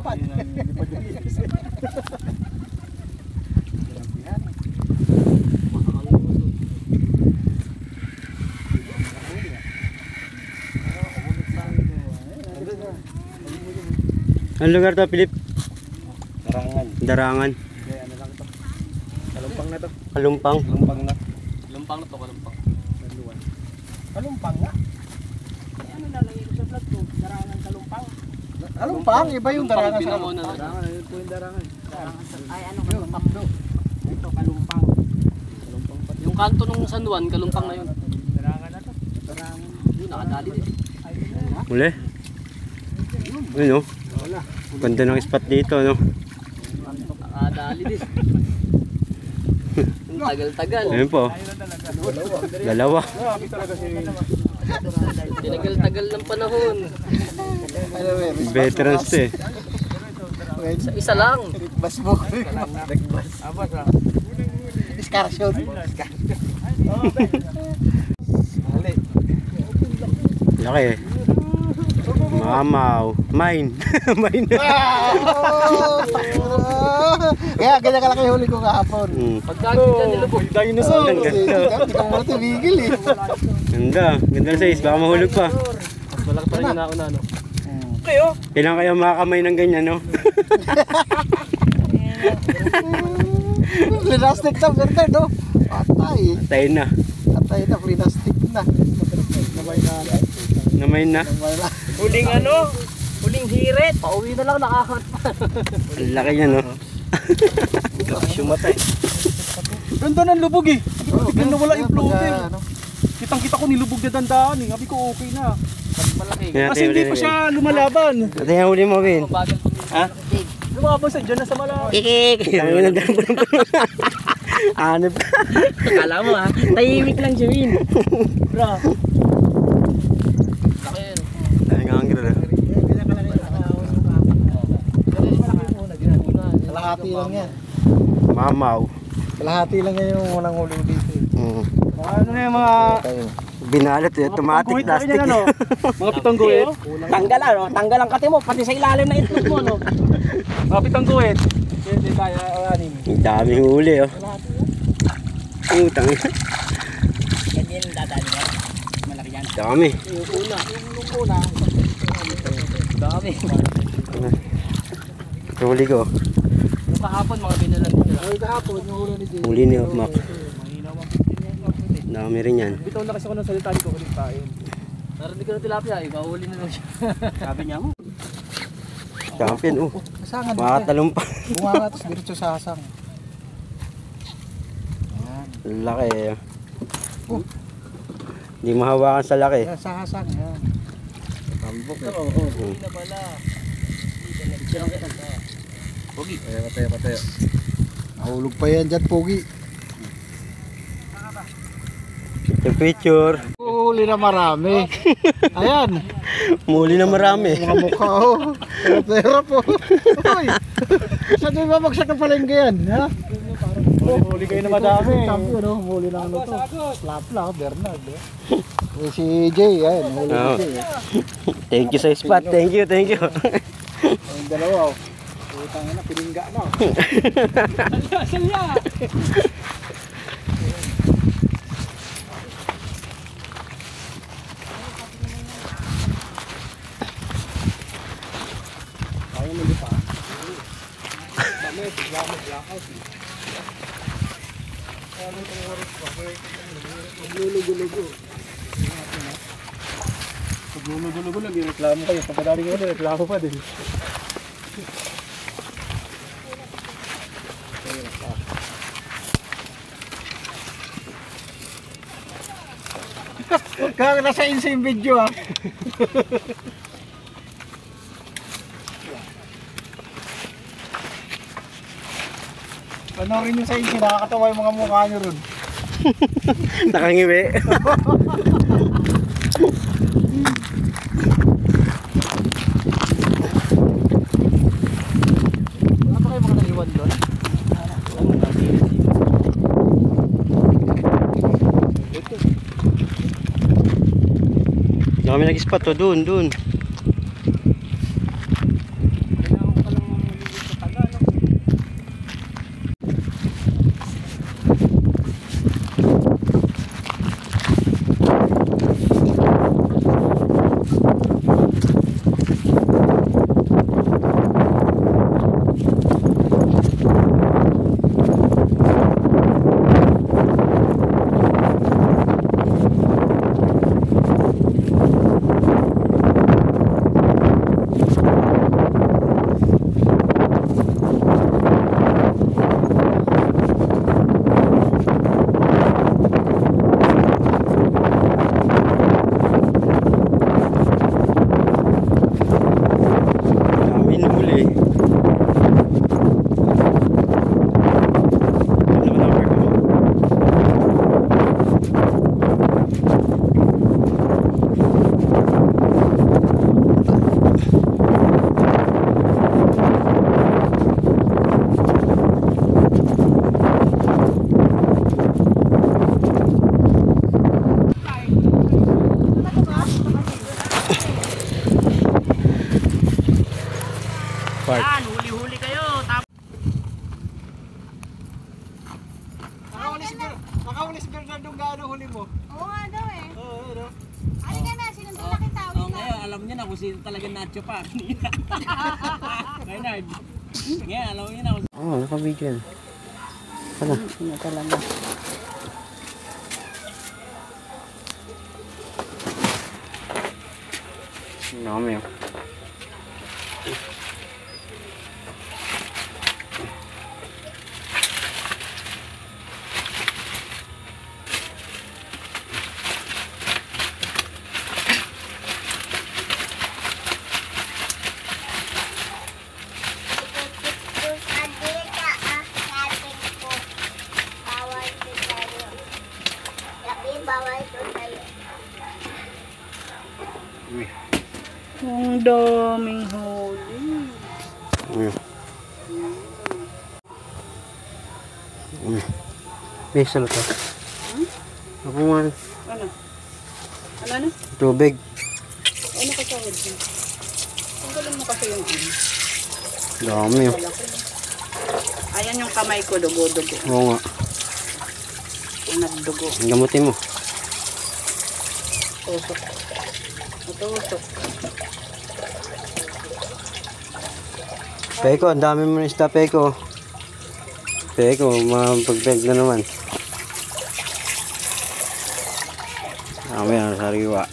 lipad. Anong lugar to, Philip? Darangan. Darangan. Okay, ano lang to? Kalumpang na to. Kalumpang. Kalumpang na. Lumpang na to, kalumpang. Kalumpang nga. Ano na lang yung sa vlog ko? Darangan kalumpang. Kalumpang, iba yung darangan sa Binangon na. darangan. Yun po yung darangan. Ay ano kalumpang. Ito kalumpang. Kalumpang pa. Yung kanto nung San Juan, kalumpang na yun. Darangan na to. Darangan. Yun, nakadali din. Muli. Ayun, oh. Wala. Ganda ng spot dito, no? Nakadali din. Ang tagal-tagal. Ayun po. Dalawa. Grabe talaga si Tinagal-tagal ng panahon. Veterans to eh. Isa lang. Bas mo. Bas. Abas ah. Discussion. Ali. Laki eh. Mamaw. Mine. Mine. Kaya ganyan ka lang yung huli ko kahapon. Pagkagod ka nilubog. Dinosaur. Ang ganda. Hindi ka mo tumigil eh. Ganda. Ganda na size. Baka mahulog pa. Mas malaki pa rin yung nauna, no? Kailangan kayo makakamay ng ganyan, no? Plastic na, Bernard, no? Patay. Tayo na. Patay na, plastic na. Namay na. Namay na. Namay na. Huling ano? Huling hirit. Pauwi na lang nakakat pa. Ang laki niya, no? Sumatay. Ganda ng lubog eh. Biglang nawala yung floating. Ano? Kitang-kita ko nilubog na dandaan eh. Sabi ko okay na. Malaki. Kaya Kasi hindi pa siya lumalaban. Ito yung huli mo, Vin. Bagal pa. Ha? Lumaban sa dyan na sa malaki. Kikik! Ang ina dyan po. Ano pa? Kala mo ha? Tahimik lang siya, Win. Bra. Laki yun. Ang hanggang na. Kalahati lang yan. Mamaw. Kalahati lang yan yung walang huli dito. Ano na yung mga... Binalot eh. Automatic plastic. Ano? Mga pitong guhit. Tanggal ano? Tanggal ang kati mo. Pati sa ilalim na itlog mo, no? Mga pitong guhit. Hindi kaya anim. Ang daming huli, oh. Utang. Ganyan yung dadali mo. Malaki yan. Dami. Yung una. Dami. Huli ko. Yung kahapon, mga binalan nila. Ay, kahapon yung huli ni Jay. Huli ni Mac. Dami rin yan. Bitaw na kasi ako ng salita dito ko kain. Narinig ko ng tilapia, ikahuli na lang siya. Sabi niya mo. Champion, oh. Kasangan dito. Makatalong pa. Bumanga tapos diretso sa hasang. Laki eh. Hindi mahawakan sa laki. Yan, sa hasang. Yan. Tambok eh. Hindi na pala. Pataya. Nahulog pa yan dyan, Pogi. Picture. Huli na marami. Ayan. Muli na marami. Mga mukha oh. Pera po. Hoy. Saan doon babagsak ng palengke yan? Ha? Huli kayo na madami. Champion no? Huli na ano to. Slap Bernard. Si Jay. Ayan. Huli Oo. si Jay. Thank you sa spot. Thank you. Yung dalawa oh. Utang na, piningga na. Salya! Paglulugo-lugo lang, reklamo kayo. Pagkadaling ko na, reklamo pa din. Kaya nasa insane video ah. Panoorin nyo sa insane, nakakatawa yung mga mukha nyo ron. Nakangiwi. Wala pa kayo mga naliwan doon? Kami nag-spot to. Doon. Kailangan ko palang Park. Yan, huli-huli kayo. Tapos Nakahuli si Bernardo gaano huli mo? Oo nga daw eh. Oo, ano? Halika na, sinundan na kita. oh, ngayon, alam niyo na kung sino talaga Nacho pa. Bernard. Ngayon, alam niyo na kung Oo, naka-video yan. Ano? Sino talaga? Dami yun. Ang daming huli. Bisa na to. Ako nga. Ano? Ano? Tubig. Ano ka sa huli? Tungkulin mo kasi yung ano. Dami yun. Ayan yung kamay ko, dugo-dugo. Oo nga. Nagdugo. Gamutin mo. Tusok. Tusok. Peko, ang dami mo na isda, Peko. Peko, mapagpeg na naman. Dami yan, sariwa.